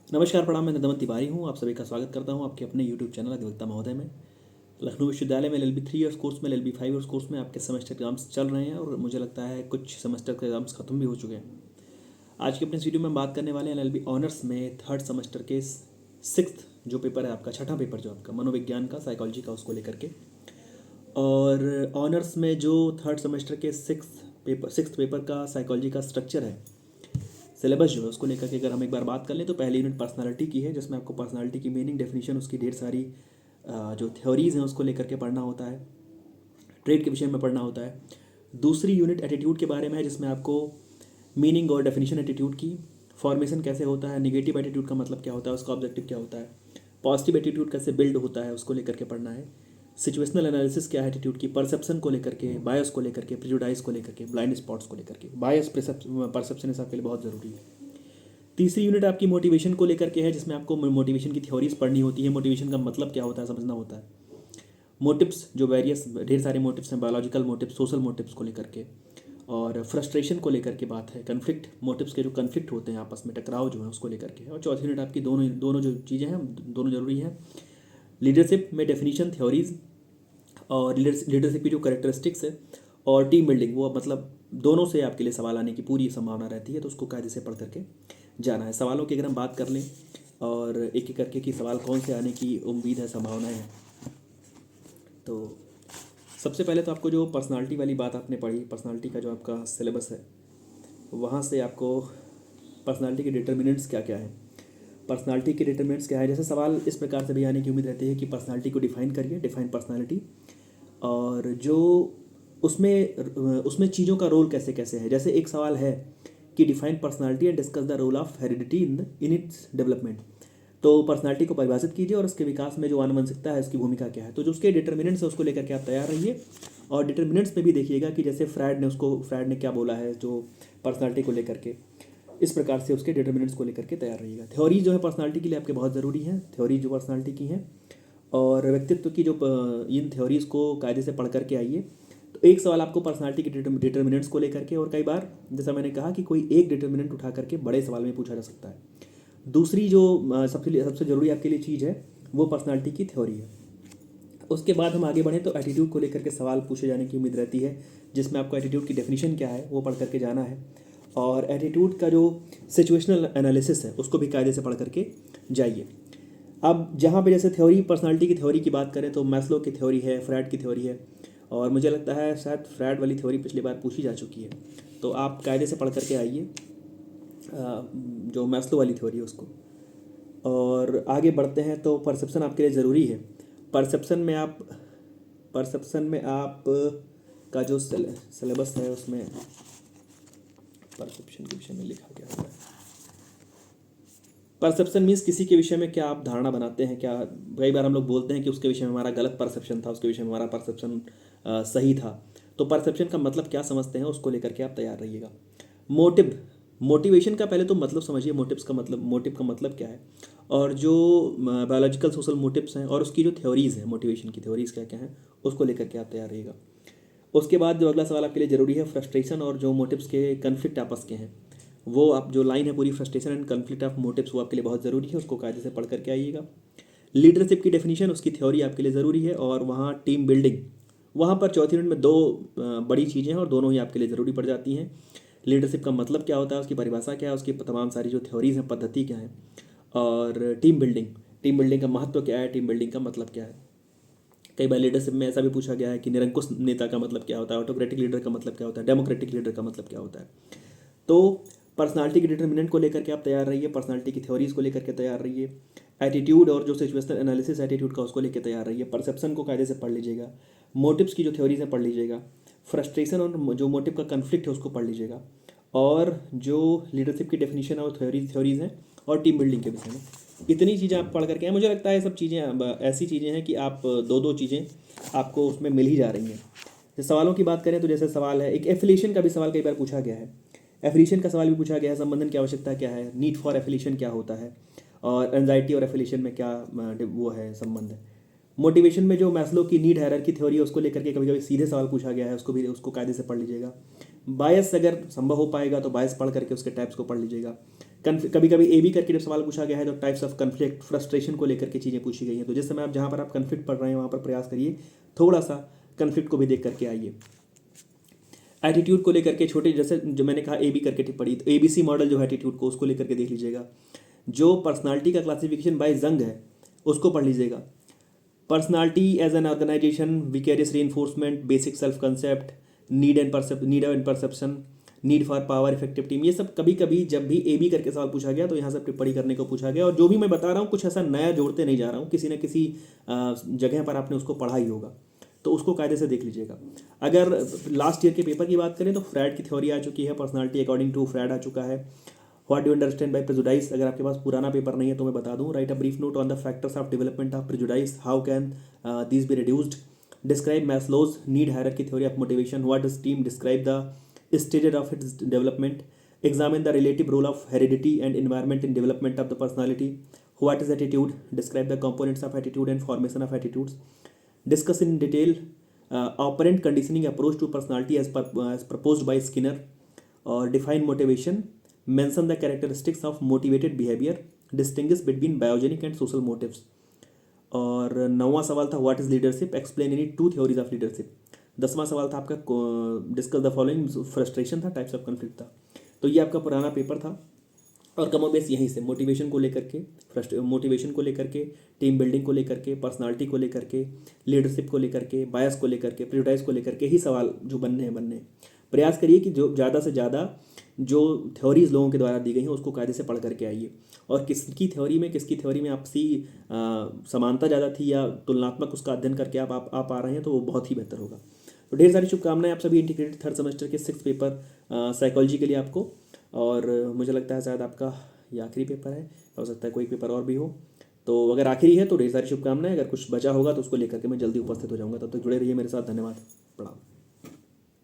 नमस्कार, प्रणाम। मैं नंदमन तिवारी हूँ। आप सभी का स्वागत करता हूँ आपके अपने यूट्यूब चैनल अधिवक्ता महोदय में। लखनऊ विश्वविद्यालय में LLB 3 ईयर्स कोर्स में LLB 5 ईयर्स कोर्स में आपके सेमेस्टर एग्जाम्स चल रहे हैं और मुझे लगता है कुछ सेमेस्टर के एग्जाम्स खत्म भी हो चुके हैं। आज के अपने इस वीडियो में हम बात करने वाले हैं LLB ऑनर्स में थर्ड सेमेस्टर के सिक्स्थ जो पेपर है, आपका छठा पेपर जो आपका मनोविज्ञान का, साइकोलॉजी का, उसको लेकर के। और ऑनर्स में जो थर्ड सेमेस्टर के सिक्स्थ पेपर का साइकोलॉजी का स्ट्रक्चर है, सिलेबस जो है, उसको लेकर के अगर हम एक बार बात कर लें तो पहली यूनिट पर्सनालिटी की है, जिसमें आपको पर्सनालिटी की मीनिंग, डेफिनेशन, उसकी ढेर सारी जो थ्योरीज हैं उसको लेकर के पढ़ना होता है, ट्रेड के विषय में पढ़ना होता है। दूसरी यूनिट एटीट्यूड के बारे में है, जिसमें आपको मीनिंग और डेफिनेशन एटीट्यूड की, फॉर्मेशन कैसे होता है, निगेटिव एटीट्यूड का मतलब क्या होता है, उसका ऑब्जेक्टिव क्या होता है, पॉजिटिव एटीट्यूड कैसे बिल्ड होता है, उसको लेकर के पढ़ना है। सिचुएशनल एनालिसिस क्या है एटीट्यूड की, परसेप्शन को लेकर के, बायस को लेकर के, प्रिजुडाइज को लेकर के, ब्लाइंड स्पॉट्स को लेकर के। बायस परसेप्शन इस आपके लिए बहुत ज़रूरी है। तीसरी यूनिट आपकी मोटिवेशन को लेकर के है, जिसमें आपको मोटिवेशन की थ्योरीज पढ़नी होती है, मोटिवेशन का मतलब क्या होता है समझना होता है। मोटिव्स जो वेरियस ढेर सारे मोटिव्स हैं, बायोलॉजिकल मोटिव्स, सोशल मोटिव्स को लेकर के, और फ्रस्ट्रेशन को लेकर के बात है, कन्फ्लिक्ट, मोटिव्स के जो कन्फ्लिक्ट होते हैं आपस में, टकराव जो है, उसको लेकर के। और चौथी यूनिट आपकी दोनों दोनों जो चीज़ें हैं दोनों जरूरी हैं। लीडरशिप में डेफिनेशन, थ्योरीज, और लीडरशिप की जो करेक्टरिस्टिक्स है, और टीम बिल्डिंग, वो मतलब दोनों से आपके लिए सवाल आने की पूरी संभावना रहती है, तो उसको कायदे से पढ़ करके जाना है। सवालों की अगर हम बात कर लें और एक एक करके कि सवाल कौन से आने की उम्मीद है, संभावनाएं हैं, तो सबसे पहले तो आपको जो पर्सनालिटी वाली बात आपने पढ़ी, पर्सनालिटी का जो आपका सिलेबस है, वहाँ से आपको पर्सनालिटी के डिटर्मिनेंट्स क्या क्या है, पर्सनालिटी के डिटर्मिनेंट्स क्या है। जैसे सवाल इस प्रकार से भी आने की उम्मीद रहती है कि पर्सनालिटी को डिफाइन करिए, डिफाइन पर्सनालिटी, और जो उसमें उसमें चीज़ों का रोल कैसे कैसे है। जैसे एक सवाल है कि define personality and discuss the role of heredity in its development. तो पर्सनालिटी को परिभाषित कीजिए और उसके विकास में जो आनुवंशिकता है उसकी भूमिका क्या है। तो जो उसके डिटर्मिनेंट्स है उसको लेकर के आप तैयार रहिए। और डिटर्मिनेंट्स में भी देखिएगा कि जैसे फ्रायड ने क्या बोला है जो पर्सनालिटी को लेकर के, इस प्रकार से उसके डिटर्मिनेंट्स को लेकर के तैयार रहिएगा। थ्योरी जो है पर्सनालिटी के लिए आपके बहुत ज़रूरी है, थ्योरी जो पर्सनालिटी की हैं, और व्यक्तित्व की जो इन थ्योरीज को कायदे से पढ़ करके आइए। तो एक सवाल आपको पर्सनालिटी के डिटर्मिनेंट्स को लेकर के, और कई बार जैसा मैंने कहा कि कोई एक डिटर्मिनेंट उठा करके बड़े सवाल में पूछा जा सकता है। दूसरी जो सबसे ज़रूरी आपके लिए चीज़ है वो पर्सनालिटी की थ्योरी है। उसके बाद हम आगे बढ़ें तो एटीट्यूड को लेकर के सवाल पूछे जाने की उम्मीद रहती है, जिसमें आपको एटीट्यूड की डेफिनेशन क्या है वो पढ़ करके जाना है, और एटीट्यूड का जो सिचुएशनल एनालिसिस है उसको भी कायदे से पढ़ करके जाइए। अब जहाँ पे जैसे थ्योरी, पर्सनालिटी की थ्योरी की बात करें तो मैस्लो की थ्योरी है, फ्रायड की थ्योरी है, और मुझे लगता है शायद फ्रायड वाली थ्योरी पिछली बार पूछी जा चुकी है, तो आप कायदे से पढ़ करके आइए जो मैस्लो वाली थ्योरी है उसको। और आगे बढ़ते हैं तो परसेप्शन आपके लिए ज़रूरी है। परसेप्शन में आप का जो सिलेबस है उसमें परसेप्शन के विषय में लिखा गया हुआ है। परसेप्शन मीन्स किसी के विषय में क्या आप धारणा बनाते हैं, क्या कई बार हम लोग बोलते हैं कि उसके विषय में हमारा गलत परसेप्शन था, उसके विषय में हमारा परसेप्शन सही था। तो परसेप्शन का मतलब क्या समझते हैं उसको लेकर के आप तैयार रहिएगा। मोटिवेशन का पहले तो मतलब समझिए, मोटिव का मतलब क्या है, और जो बायोलॉजिकल सोशल मोटिव्स हैं और उसकी जो थ्योरीज़ हैं, मोटिवेशन की थ्योरीज़ क्या क्या हैं, उसको लेकर के आप तैयार रहिएगा। उसके बाद जो अगला सवाल आपके लिए ज़रूरी है, फ्रस्ट्रेशन और जो मोटिव्स के कन्फ्लिक्ट आपस के हैं, वो आप जो लाइन है पूरी, frustration and conflict of motives, वो आपके लिए बहुत ज़रूरी है, उसको कायदे से पढ़ करके आइएगा। लीडरशिप की डेफिनेशन, उसकी थ्योरी आपके लिए ज़रूरी है, और वहाँ टीम बिल्डिंग, वहाँ पर चौथी यूनिट में दो बड़ी चीज़ें हैं और दोनों ही आपके लिए ज़रूरी पड़ जाती हैं। लीडरशिप का मतलब क्या होता है, उसकी परिभाषा क्या है, उसकी तमाम सारी जो थ्योरीज हैं, पद्धति क्या है, और टीम बिल्डिंग का महत्व क्या है, टीम बिल्डिंग का मतलब क्या है। कई बार लीडरशिप में ऐसा भी पूछा गया है कि निरंकुश नेता का मतलब क्या होता है, ऑटोक्रेटिक लीडर का मतलब क्या होता है, डेमोक्रेटिक लीडर का मतलब क्या होता है। तो पर्सनालिटी के डिटर्मिनेंट को लेकर के आप तैयार रहिए, पर्सनालिटी की थ्योरीज को लेकर के तैयार रहिए, एटीट्यूड और जो सिचुएशनल एनालिसिस एटीट्यूड का उसको लेकर तैयार रहिए, परसेप्शन को कायदे से पढ़ लीजिएगा, मोटिव्स की जो थ्योरीज है पढ़ लीजिएगा, फ्रस्ट्रेशन और जो मोटिव का कन्फ्लिक्ट है उसको पढ़ लीजिएगा, और जो लीडरशिप की डेफिनेशन और थ्योरीज हैं, और टीम बिल्डिंग के विषय में इतनी चीज़ें आप पढ़ करके आए। मुझे लगता है ये सब चीज़ें ऐसी चीज़ें हैं कि आप दो दो चीज़ें आपको उसमें मिल ही जा रही हैं। जैसे सवालों की बात करें तो जैसे सवाल है, एक एफिलिएशन का भी सवाल कई बार पूछा गया है, एफिलिएशन का सवाल भी पूछा गया है, संबंधन की आवश्यकता क्या है, नीड फॉर एफिलिएशन क्या होता है, और एंजाइटी और एफिलिएशन में क्या वो है संबंध है। मोटिवेशन में जो मैस्लो की नीड हायरार्की थ्योरी है उसको लेकर के कभी कभी सीधे सवाल पूछा गया है, उसको कायदे से पढ़ लीजिएगा। बायस अगर संभव हो पाएगा तो बायस पढ़ करके उसके टाइप्स को पढ़ लीजिएगा। कभी कभी ए बी करके जब सवाल पूछा गया है तो टाइप्स ऑफ कन्फ्लिक्ट, फ्रस्ट्रेशन को लेकर के चीज़ें पूछी गई हैं। तो जिस समय आप जहाँ पर आप कन्फ्लिक्ट पढ़ रहे हैं वहाँ पर प्रयास करिए थोड़ा सा कन्फ्लिक्ट को भी देख करके आइए। एटीट्यूड को लेकर के छोटे, जैसे जो मैंने कहा ए बी करके पढ़ी, तो ABC मॉडल जो है एटीट्यूड को, उसको लेकर के देख लीजिएगा। जो पर्सनालिटी का क्लासिफिकेशन बाय जंग है उसको पढ़ लीजिएगा। Personality as an organisation, vicarious reinforcement, basic self concept, need and perception, need for power, effective team, ये सब कभी कभी जब भी ए बी करके सवाल पूछा गया तो यहाँ से टिप्पणी करने को पूछा गया। और जो भी मैं बता रहा हूँ कुछ ऐसा नया जोड़ते नहीं जा रहा हूँ, किसी न किसी जगह पर आपने उसको पढ़ा ही होगा, तो उसको कायदे से देख लीजिएगा। अगर लास्ट ईयर के पेपर की बात करें तो फ्रैड की थ्योरी आ चुकी है, पर्सनालिटी अकॉर्डिंग टू फ्रैड आ चुका है। What do understand by prejudice, अगर आपके पास पुराना पेपर नहीं है तो मैं बता दूं। Right a brief note on the factors of development of prejudice, how can these be reduced, describe Maslow's need hierarchy theory of motivation, what does team describe the stages of its development, examine the relative role of heredity and environment in development of the personality, what is attitude, describe the components of attitude and formation of attitudes, discuss in detail operant conditioning approach to personality as proposed by Skinner, or define motivation, mention the characteristics of motivated behavior, distinguish between biogenic and social motives। और 9वां सवाल था what is leadership, explain any two theories of leadership. 10वां सवाल था आपका discuss the following, frustration था, types of conflict था। तो ये आपका पुराना पेपर था और कमोबेश यहीं से मोटिवेशन को लेकर के, मोटिवेशन को लेकर के, टीम बिल्डिंग को लेकर के, पर्सनालिटी को लेकर के, लीडरशिप को लेकर के, बायस को लेकर के, प्रियोरिटाइज को लेकर के ही सवाल जो बनने हैं। प्रयास करिए कि जो ज़्यादा से ज़्यादा जो थ्योरीज लोगों के द्वारा दी गई हैं उसको कायदे से पढ़ करके आइए। और किसकी थ्योरी में आपसी समानता ज़्यादा थी या तुलनात्मक उसका अध्ययन करके आप आ रहे हैं तो वो बहुत ही बेहतर होगा। तो ढेर सारी शुभकामनाएं आप सभी इंटीग्रेटेड थर्ड सेमेस्टर के 6th पेपर साइकोलॉजी के लिए आपको। और मुझे लगता है शायद आपका ये आखिरी पेपर है, हो सकता है कोई पेपर और भी हो। तो अगर आखिरी है तो ढेर सारी शुभकामनाएं, अगर कुछ बचा होगा तो उसको लेकर के मैं जल्दी उपस्थित हो जाऊंगा। तब तक जुड़े रहिए मेरे साथ, धन्यवाद।